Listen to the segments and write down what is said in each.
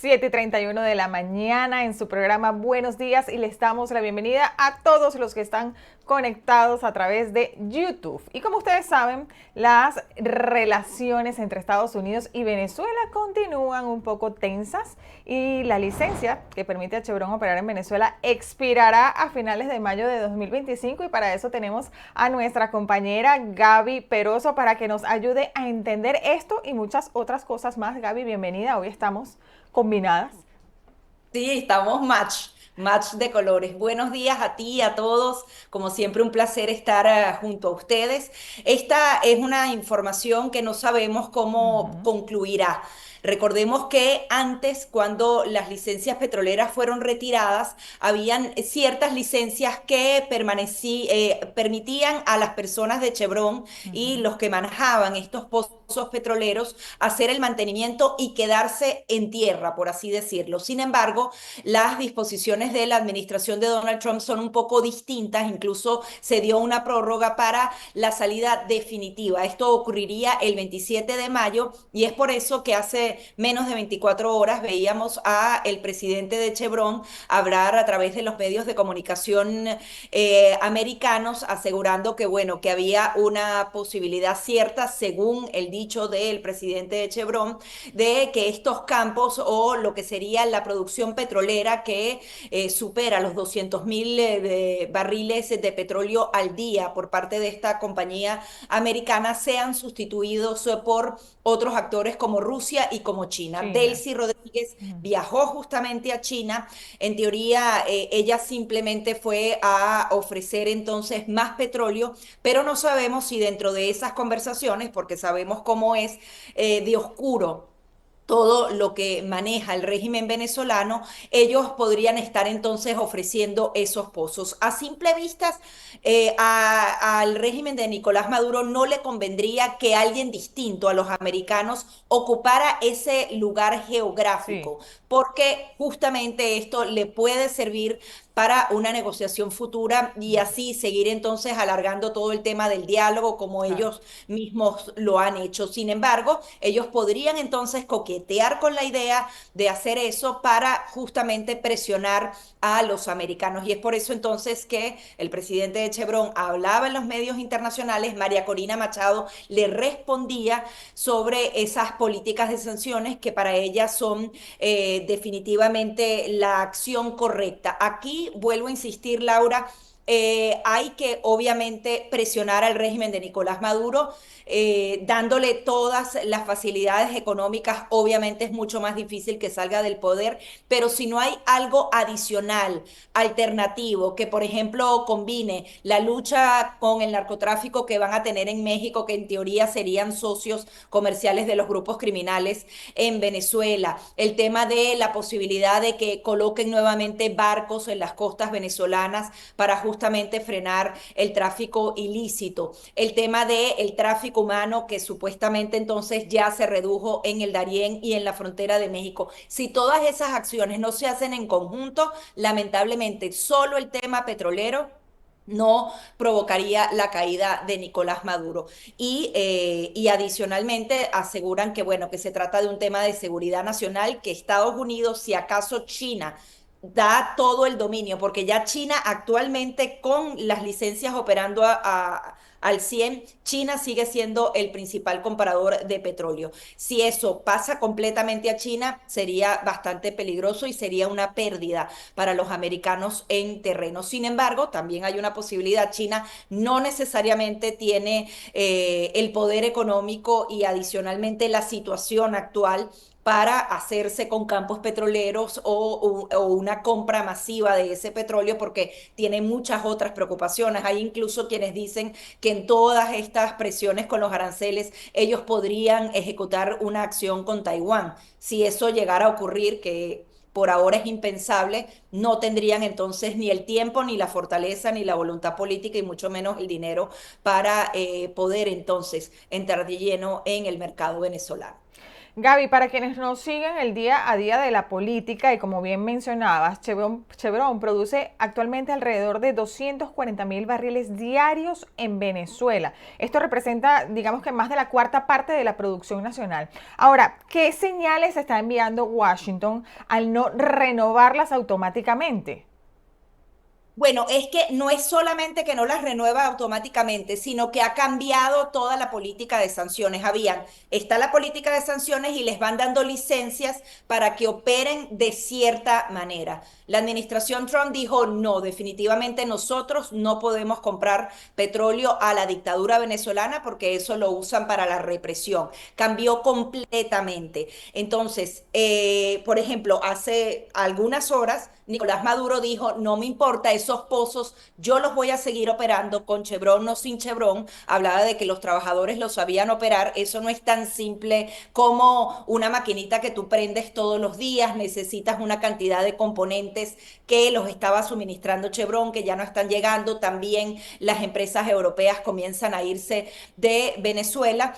7:31 de la mañana en su programa Buenos Días y les damos la bienvenida a todos los que están conectados a través de YouTube. Y como ustedes saben, las relaciones entre Estados Unidos y Venezuela continúan un poco tensas y la licencia que permite a Chevron operar en Venezuela expirará a finales de mayo de 2025 y para eso tenemos a nuestra compañera Gaby Peroso para que nos ayude a entender esto y muchas otras cosas más. Gaby, bienvenida. Hoy estamos combinadas. Sí, estamos match de colores. Buenos días a ti y a todos. Como siempre, un placer estar junto a ustedes. Esta es una información que no sabemos cómo concluirá. Recordemos que antes, cuando las licencias petroleras fueron retiradas, habían ciertas licencias que permitían a las personas de Chevron y los que manejaban estos pozos petroleros hacer el mantenimiento y quedarse en tierra, por así decirlo. Sin embargo, las disposiciones de la administración de Donald Trump son un poco distintas, incluso se dio una prórroga para la salida definitiva. Esto ocurriría el 27 de mayo y es por eso que hace menos de 24 horas veíamos a el presidente de Chevron hablar a través de los medios de comunicación americanos asegurando que bueno, que había una posibilidad cierta según el dicho del presidente de Chevron de que estos campos o lo que sería la producción petrolera que supera los 200.000 barriles de petróleo al día por parte de esta compañía americana sean sustituidos por otros actores como Rusia y como China. China. Delcy Rodríguez viajó justamente a China. En teoría, ella simplemente fue a ofrecer entonces más petróleo, pero no sabemos si dentro de esas conversaciones, porque sabemos cómo es de oscuro todo lo que maneja el régimen venezolano, ellos podrían estar entonces ofreciendo esos pozos. A simple vista, al régimen de Nicolás Maduro no le convendría que alguien distinto a los americanos ocupara ese lugar Sí. geográfico, porque justamente esto le puede servir para una negociación futura y así seguir entonces alargando todo el tema del diálogo como Claro. ellos mismos lo han hecho. Sin embargo, ellos podrían entonces coquetear con la idea de hacer eso para justamente presionar a los americanos. Y es por eso entonces que el presidente de Chevron hablaba en los medios internacionales, María Corina Machado le respondía sobre esas políticas de sanciones que para ella son definitivamente la acción correcta. Aquí vuelvo a insistir, Laura, hay que obviamente presionar al régimen de Nicolás Maduro, dándole todas las facilidades económicas. Obviamente es mucho más difícil que salga del poder, pero si no hay algo adicional, alternativo, que por ejemplo combine la lucha con el narcotráfico que van a tener en México, que en teoría serían socios comerciales de los grupos criminales en Venezuela, el tema de la posibilidad de que coloquen nuevamente barcos en las costas venezolanas para justamente frenar el tráfico ilícito, el tema del tráfico humano que supuestamente entonces ya se redujo en el Darién y en la frontera de México. Si todas esas acciones no se hacen en conjunto, lamentablemente solo el tema petrolero no provocaría la caída de Nicolás Maduro. Y adicionalmente aseguran que, bueno, que se trata de un tema de seguridad nacional, que Estados Unidos, si acaso China, da todo el dominio, porque ya China actualmente con las licencias operando al 100, China sigue siendo el principal comprador de petróleo. Si eso pasa completamente a China, sería bastante peligroso y sería una pérdida para los americanos en terreno. Sin embargo, también hay una posibilidad. China no necesariamente tiene el poder económico y adicionalmente la situación actual para hacerse con campos petroleros o una compra masiva de ese petróleo porque tiene muchas otras preocupaciones. Hay incluso quienes dicen que en todas estas presiones con los aranceles ellos podrían ejecutar una acción con Taiwán. Si eso llegara a ocurrir, que por ahora es impensable, no tendrían entonces ni el tiempo, ni la fortaleza, ni la voluntad política y mucho menos el dinero para poder entonces entrar de lleno en el mercado venezolano. Gaby, para quienes nos siguen el día a día de la política y como bien mencionabas, Chevron produce actualmente alrededor de 240.000 barriles diarios en Venezuela. Esto representa, digamos que más de la cuarta parte de la producción nacional. Ahora, ¿qué señales está enviando Washington al no renovarlas automáticamente? Bueno, es que no es solamente que no las renueva automáticamente, sino que ha cambiado toda la política de sanciones. Está la política de sanciones y les van dando licencias para que operen de cierta manera. La administración Trump dijo, no, definitivamente nosotros no podemos comprar petróleo a la dictadura venezolana porque eso lo usan para la represión. Cambió completamente. Entonces, por ejemplo, hace algunas horas, Nicolás Maduro dijo, no me importa, esos pozos yo los voy a seguir operando con Chevron o sin Chevron. Hablaba de que los trabajadores lo sabían operar. Eso no es tan simple como una maquinita que tú prendes todos los días. Necesitas una cantidad de componentes que los estaba suministrando Chevron, que ya no están llegando. También las empresas europeas comienzan a irse de Venezuela.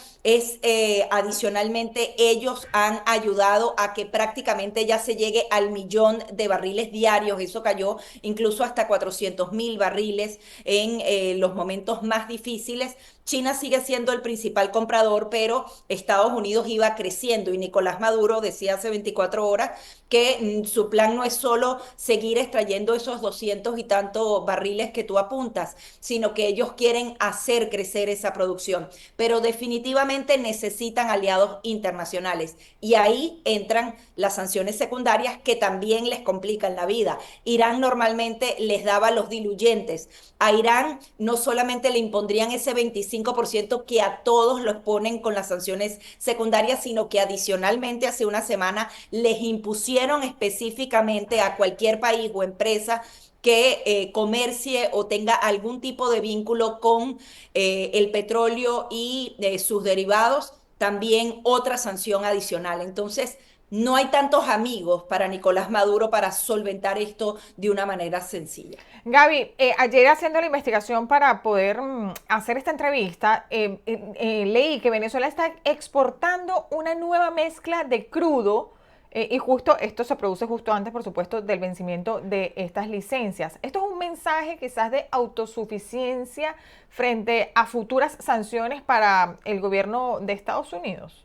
Adicionalmente, ellos han ayudado a que prácticamente ya se llegue al millón de barriles diarios. Eso cayó incluso hasta 400.000 barriles en los momentos más difíciles. China sigue siendo el principal comprador, pero Estados Unidos iba creciendo y Nicolás Maduro decía hace 24 horas que su plan no es solo seguir extrayendo esos 200 y tantos barriles que tú apuntas, sino que ellos quieren hacer crecer esa producción, pero definitivamente necesitan aliados internacionales y ahí entran las sanciones secundarias que también les complican la vida. Irán normalmente les daba los diluyentes. A Irán no solamente le impondrían ese 25% que a todos los ponen con las sanciones secundarias, sino que adicionalmente hace una semana les impusieron específicamente a cualquier país o empresa que comercie o tenga algún tipo de vínculo con el petróleo y sus derivados, también otra sanción adicional. Entonces, no hay tantos amigos para Nicolás Maduro para solventar esto de una manera sencilla. Gaby, ayer haciendo la investigación para poder hacer esta entrevista, leí que Venezuela está exportando una nueva mezcla de crudo y justo esto se produce justo antes, por supuesto, del vencimiento de estas licencias. Esto es un mensaje quizás de autosuficiencia frente a futuras sanciones para el gobierno de Estados Unidos.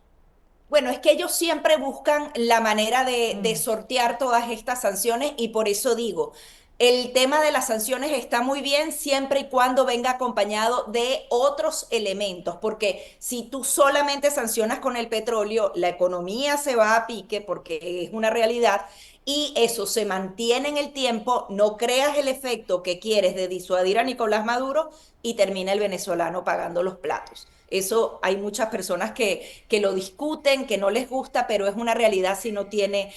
Bueno, es que ellos siempre buscan la manera de sortear todas estas sanciones y por eso digo, el tema de las sanciones está muy bien siempre y cuando venga acompañado de otros elementos, porque si tú solamente sancionas con el petróleo, la economía se va a pique porque es una realidad y eso se mantiene en el tiempo, no creas el efecto que quieres de disuadir a Nicolás Maduro y termina el venezolano pagando los platos. Eso hay muchas personas que lo discuten, que no les gusta, pero es una realidad si no tiene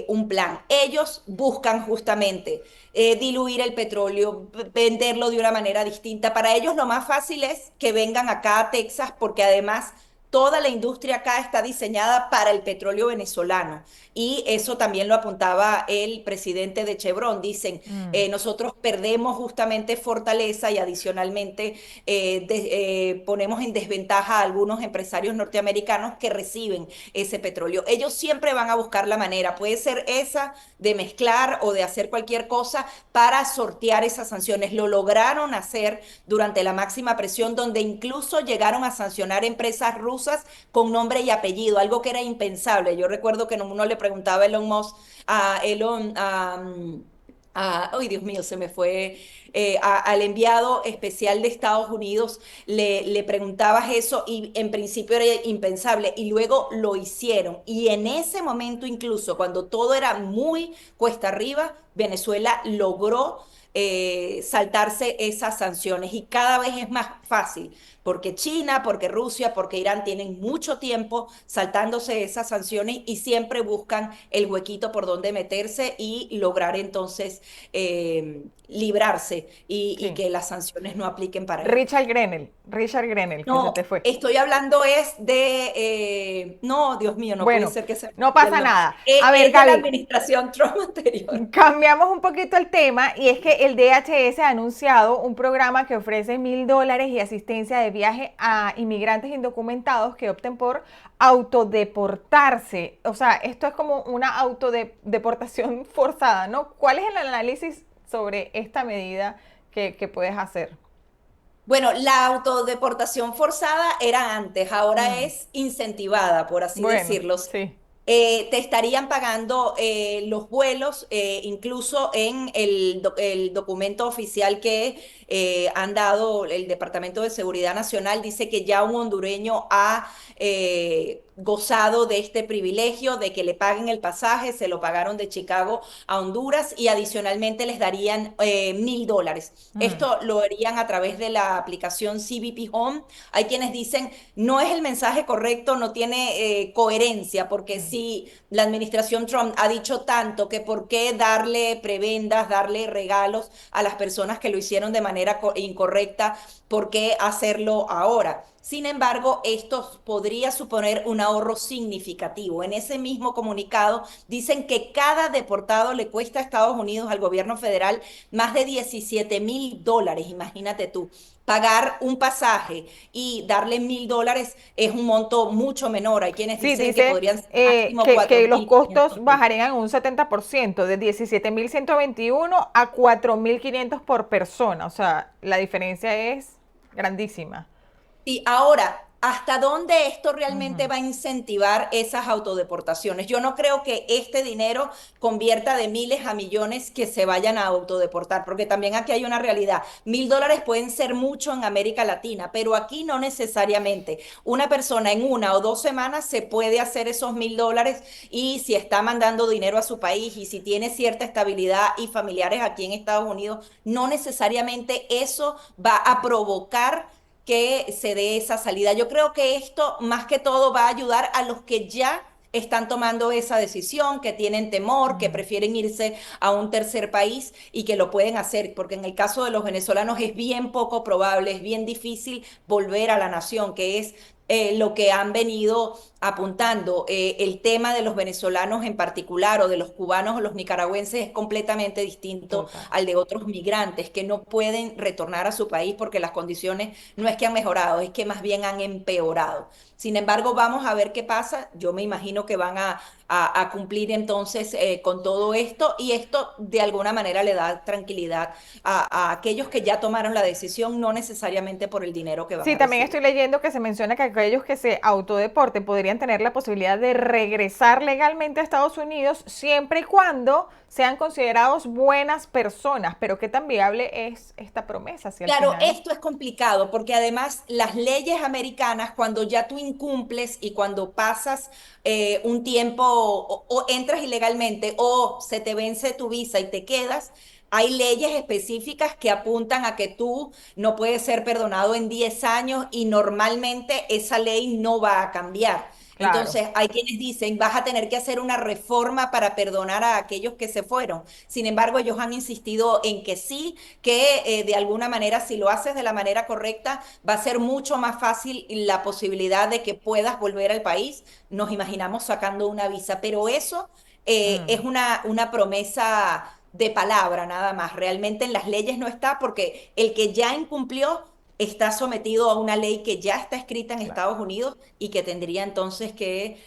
un plan. Ellos buscan justamente diluir el petróleo, venderlo de una manera distinta. Para ellos lo más fácil es que vengan acá a Texas porque además toda la industria acá está diseñada para el petróleo venezolano. Y eso también lo apuntaba el presidente de Chevron. Dicen, nosotros perdemos justamente fortaleza y adicionalmente ponemos en desventaja a algunos empresarios norteamericanos que reciben ese petróleo. Ellos siempre van a buscar la manera, puede ser esa de mezclar o de hacer cualquier cosa para sortear esas sanciones. Lo lograron hacer durante la máxima presión, donde incluso llegaron a sancionar empresas rusas con nombre y apellido, algo que era impensable. Yo recuerdo que uno le preguntaba a Elon Musk, a Elon, ay Dios mío, se me fue, al enviado especial de Estados Unidos, le preguntabas eso y en principio era impensable y luego lo hicieron. Y en ese momento incluso, cuando todo era muy cuesta arriba, Venezuela logró saltarse esas sanciones y cada vez es más fácil porque China, porque Rusia, porque Irán tienen mucho tiempo saltándose esas sanciones y siempre buscan el huequito por donde meterse y lograr entonces librarse y Sí. que las sanciones no apliquen para él. Richard Grenell, que se No, te fue. estoy hablando es de, no, Dios mío, no puede Bueno, ser que se me no olvide el pasa nombre. nada. A ver, Es de la Gaby, administración Trump anterior. cambiamos un poquito el tema y es que el DHS ha anunciado un programa que ofrece $1,000 y asistencia de viaje a inmigrantes indocumentados que opten por autodeportarse. O sea, esto es como una autodeportación forzada, ¿no? ¿Cuál es el análisis sobre esta medida que puedes hacer? Bueno, la autodeportación forzada era antes, ahora Mm, es incentivada, por así bueno, decirlo. sí. Te estarían pagando los vuelos, incluso en el documento oficial que han dado el Departamento de Seguridad Nacional, dice que ya un hondureño ha gozado de este privilegio de que le paguen el pasaje, se lo pagaron de Chicago a Honduras y adicionalmente les darían $1,000. Mm, Esto lo harían a través de la aplicación CBP Home. Hay quienes dicen, no es el mensaje correcto, no tiene coherencia, porque mm. si la administración Trump ha dicho tanto que por qué darle prebendas, darle regalos a las personas que lo hicieron de manera incorrecta, ¿por qué hacerlo ahora? Sin embargo, esto podría suponer un ahorro significativo. En ese mismo comunicado dicen que cada deportado le cuesta a Estados Unidos, al gobierno federal, más de $17,000. Imagínate tú, pagar un pasaje y darle $1,000 es un monto mucho menor. Hay quienes Sí, dicen que dice podrían ser máximo que los costos 4,500. bajarían un 70%, de 17,121 a 4,500 por persona. O sea, la diferencia es grandísima. Sí, ahora, ¿hasta dónde esto realmente Ujú. va a incentivar esas autodeportaciones? Yo no creo que este dinero convierta de miles a millones que se vayan a autodeportar, porque también aquí hay una realidad. $1,000 pueden ser mucho en América Latina, pero aquí no necesariamente. Una persona en 1 o 2 semanas se puede hacer esos $1,000 y si está mandando dinero a su país y si tiene cierta estabilidad y familiares aquí en Estados Unidos, no necesariamente eso va a provocar que se dé esa salida. Yo creo que esto más que todo va a ayudar a los que ya están tomando esa decisión, que tienen temor, que prefieren irse a un tercer país y que lo pueden hacer, porque en el caso de los venezolanos es bien poco probable, es bien difícil volver a la nación, que es lo que han venido apuntando. El tema de los venezolanos en particular o de los cubanos o los nicaragüenses es completamente distinto Total. al de otros migrantes que no pueden retornar a su país porque las condiciones no es que han mejorado, es que más bien han empeorado. Sin embargo, vamos a ver qué pasa. Yo me imagino que van a cumplir entonces con todo esto y esto de alguna manera le da tranquilidad a aquellos que ya tomaron la decisión, no necesariamente por el dinero que van Sí, a también recibir. estoy leyendo que se menciona que aquellos que se autodeporten podrían tener la posibilidad de regresar legalmente a Estados Unidos siempre y cuando sean considerados buenas personas. Pero qué tan viable es esta promesa si al Claro, final... esto es complicado porque además las leyes americanas, cuando ya tú incumples y cuando pasas un tiempo o entras ilegalmente o se te vence tu visa y te quedas, hay leyes específicas que apuntan a que tú no puedes ser perdonado en 10 años y normalmente esa ley no va a cambiar. Claro. Entonces, hay quienes dicen, vas a tener que hacer una reforma para perdonar a aquellos que se fueron. Sin embargo, ellos han insistido en que sí, que de alguna manera, si lo haces de la manera correcta, va a ser mucho más fácil la posibilidad de que puedas volver al país. Nos imaginamos sacando una visa, pero eso es Mm. una promesa de palabra nada más. Realmente en las leyes no está porque el que ya incumplió está sometido a una ley que ya está escrita en Claro. Estados Unidos y que tendría entonces que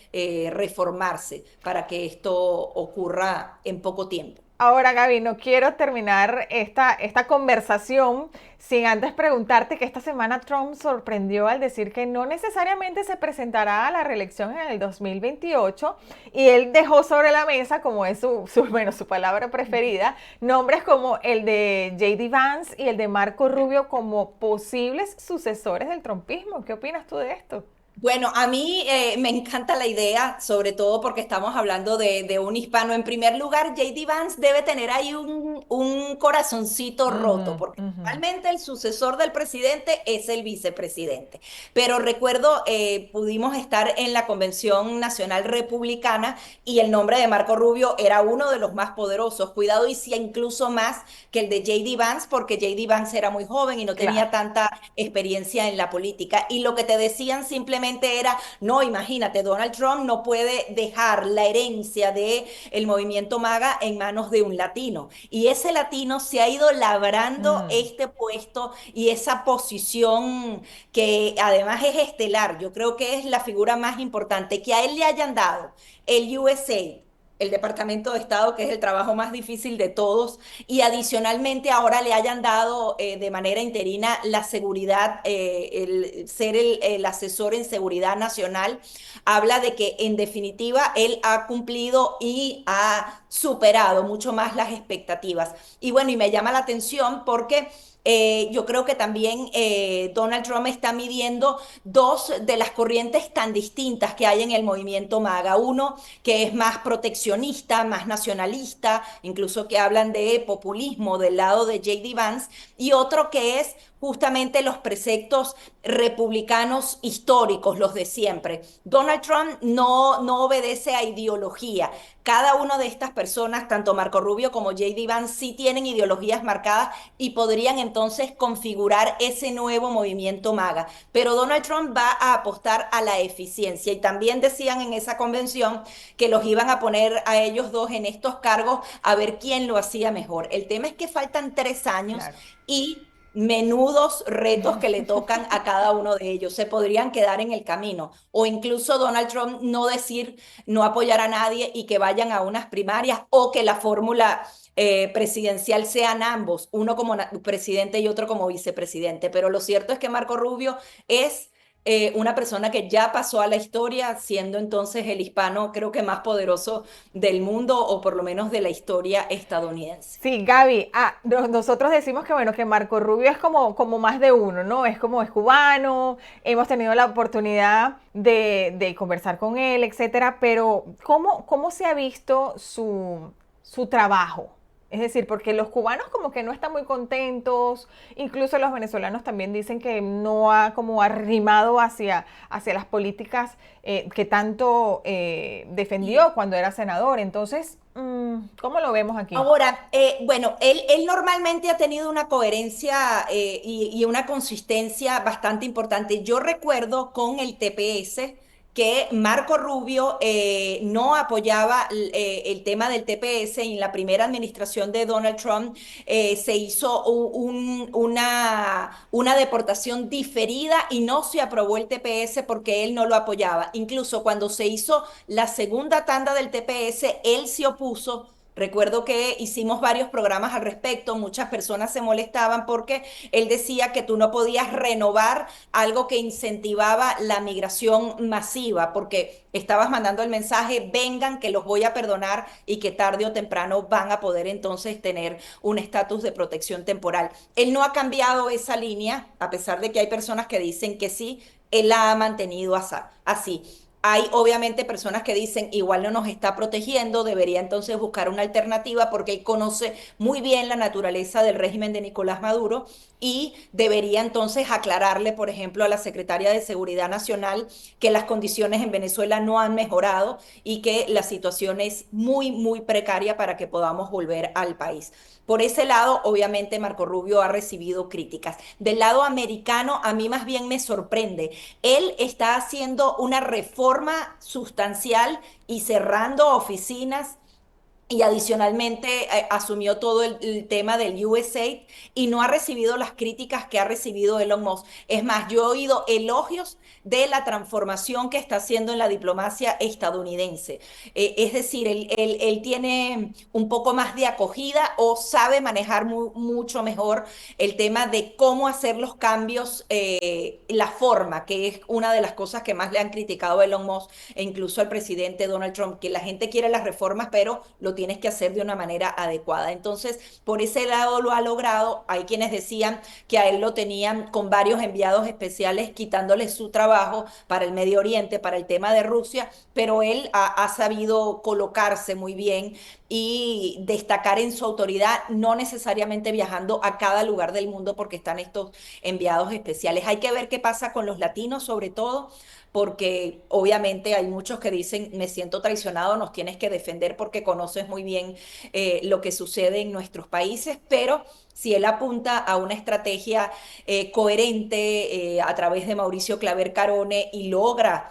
reformarse para que esto ocurra en poco tiempo. Ahora, Gaby, no quiero terminar esta conversación sin antes preguntarte que esta semana Trump sorprendió al decir que no necesariamente se presentará a la reelección en el 2028 y él dejó sobre la mesa, como es bueno, su palabra preferida, nombres como el de J.D. Vance y el de Marco Rubio como posibles sucesores del trumpismo. ¿Qué opinas tú de esto? Bueno, a mí me encanta la idea, sobre todo porque estamos hablando de un hispano. En primer lugar, JD Vance debe tener ahí un corazoncito roto, Ujú, porque ujú. normalmente el sucesor del presidente es el vicepresidente. Pero recuerdo, pudimos estar en la Convención Nacional Republicana y el nombre de Marco Rubio era uno de los más poderosos. Cuidado, y sí, incluso más que el de JD Vance, porque JD Vance era muy joven y no tenía Claro. tanta experiencia en la política. Y lo que te decían simplemente era, no, imagínate, Donald Trump no puede dejar la herencia de el movimiento MAGA en manos de un latino. Y ese latino se ha ido labrando Mm, este puesto y esa posición que además es estelar. Yo creo que es la figura más importante. Que a él le hayan dado el USA, el Departamento de Estado, que es el trabajo más difícil de todos, y adicionalmente ahora le hayan dado de manera interina la seguridad, el ser el asesor en seguridad nacional, habla de que en definitiva él ha cumplido y ha superado mucho más las expectativas. Y bueno, y me llama la atención porque yo creo que también Donald Trump está midiendo dos de las corrientes tan distintas que hay en el movimiento MAGA. Uno que es más proteccionista, más nacionalista, incluso que hablan de populismo del lado de JD Vance, y otro que es justamente los preceptos republicanos históricos, los de siempre. Donald Trump no obedece a ideología. Cada una de estas personas, tanto Marco Rubio como JD Vance, sí tienen ideologías marcadas y podrían entonces configurar ese nuevo movimiento MAGA. Pero Donald Trump va a apostar a la eficiencia. Y también decían en esa convención que los iban a poner a ellos dos en estos cargos a ver quién lo hacía mejor. El tema es que faltan 3 años claro. y menudos retos que le tocan a cada uno de ellos. Se podrían quedar en el camino o incluso Donald Trump no decir, no apoyar a nadie y que vayan a unas primarias o que la fórmula presidencial sean ambos, uno como presidente y otro como vicepresidente. Pero lo cierto es que Marco Rubio es una persona que ya pasó a la historia, siendo entonces el hispano creo que más poderoso del mundo o por lo menos de la historia estadounidense. Sí, Gaby, nosotros decimos que bueno, que Marco Rubio es como más de uno, ¿no? Es cubano, hemos tenido la oportunidad de conversar con él, etcétera, pero ¿cómo se ha visto su trabajo? Es decir, porque los cubanos como que no están muy contentos, incluso los venezolanos también dicen que no ha como arrimado hacia las políticas que tanto defendió cuando era senador. Entonces, ¿cómo lo vemos aquí? Ahora, bueno, él normalmente ha tenido una coherencia y una consistencia bastante importante. Yo recuerdo con el TPS que Marco Rubio no apoyaba el tema del TPS y en la primera administración de Donald Trump se hizo una deportación diferida y no se aprobó el TPS porque él no lo apoyaba. Incluso cuando se hizo la segunda tanda del TPS, él se opuso. Recuerdo que hicimos varios programas al respecto, muchas personas se molestaban porque él decía que tú no podías renovar algo que incentivaba la migración masiva, porque estabas mandando el mensaje, vengan que los voy a perdonar y que tarde o temprano van a poder entonces tener un estatus de protección temporal. Él no ha cambiado esa línea, a pesar de que hay personas que dicen que sí, él la ha mantenido así. Hay obviamente personas que dicen, igual no nos está protegiendo, debería entonces buscar una alternativa porque él conoce muy bien la naturaleza del régimen de Nicolás Maduro y debería entonces aclararle, por ejemplo, a la secretaria de Seguridad Nacional que las condiciones en Venezuela no han mejorado y que la situación es muy, muy precaria para que podamos volver al país. Por ese lado, obviamente, Marco Rubio ha recibido críticas. Del lado americano, a mí más bien me sorprende. Él está haciendo una reforma sustancial y cerrando oficinas y adicionalmente asumió todo el tema del USAID y no ha recibido las críticas que ha recibido Elon Musk. Es más, yo he oído elogios de la transformación que está haciendo en la diplomacia estadounidense. Es decir, él tiene un poco más de acogida o sabe manejar mucho mejor el tema de cómo hacer los cambios, la forma, que es una de las cosas que más le han criticado a Elon Musk e incluso al presidente Donald Trump, que la gente quiere las reformas, pero lo tienes que hacer de una manera adecuada. Entonces, por ese lado lo ha logrado. Hay quienes decían que a él lo tenían con varios enviados especiales quitándole su trabajo para el Medio Oriente, para el tema de Rusia, pero él ha sabido colocarse muy bien y destacar en su autoridad, no necesariamente viajando a cada lugar del mundo porque están estos enviados especiales. Hay que ver qué pasa con los latinos, sobre todo, porque obviamente hay muchos que dicen, me siento traicionado, nos tienes que defender porque conoces muy bien lo que sucede en nuestros países, pero si él apunta a una estrategia coherente a través de Mauricio Claver Carone y logra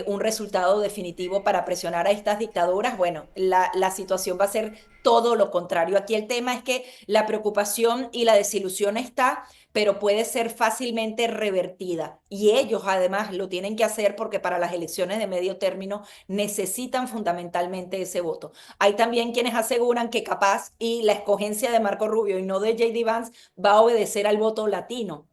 un resultado definitivo para presionar a estas dictaduras, bueno, la situación va a ser todo lo contrario. Aquí el tema es que la preocupación y la desilusión está, pero puede ser fácilmente revertida. Y ellos además lo tienen que hacer porque para las elecciones de medio término necesitan fundamentalmente ese voto. Hay también quienes aseguran que capaz y la escogencia de Marco Rubio y no de J.D. Vance va a obedecer al voto latino.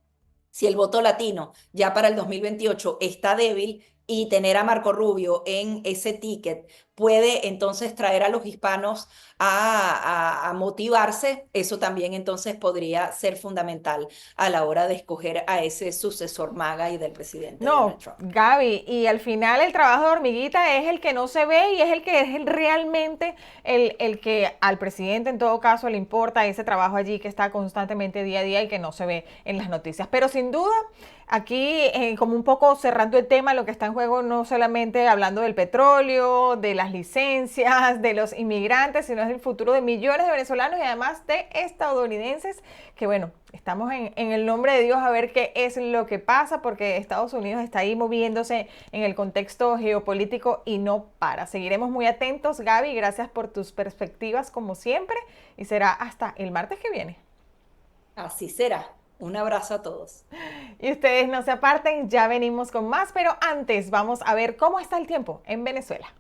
Si el voto latino ya para el 2028 está débil y tener a Marco Rubio en ese ticket puede entonces traer a los hispanos a motivarse, eso también entonces podría ser fundamental a la hora de escoger a ese sucesor MAGA y del presidente Donald No, Trump. Gaby, y al final el trabajo de hormiguita es el que no se ve y es el que es realmente el que al presidente en todo caso le importa ese trabajo allí que está constantemente día a día y que no se ve en las noticias. Pero sin duda, aquí como un poco cerrando el tema, lo que está en juego no solamente hablando del petróleo, de las licencias, de los inmigrantes, sino es el futuro de millones de venezolanos y además de estadounidenses que bueno, estamos en el nombre de Dios a ver qué es lo que pasa porque Estados Unidos está ahí moviéndose en el contexto geopolítico y no para. Seguiremos muy atentos, Gaby, gracias por tus perspectivas como siempre y será hasta el martes que viene. Así será. Un abrazo a todos. Y ustedes no se aparten, ya venimos con más, pero antes vamos a ver cómo está el tiempo en Venezuela.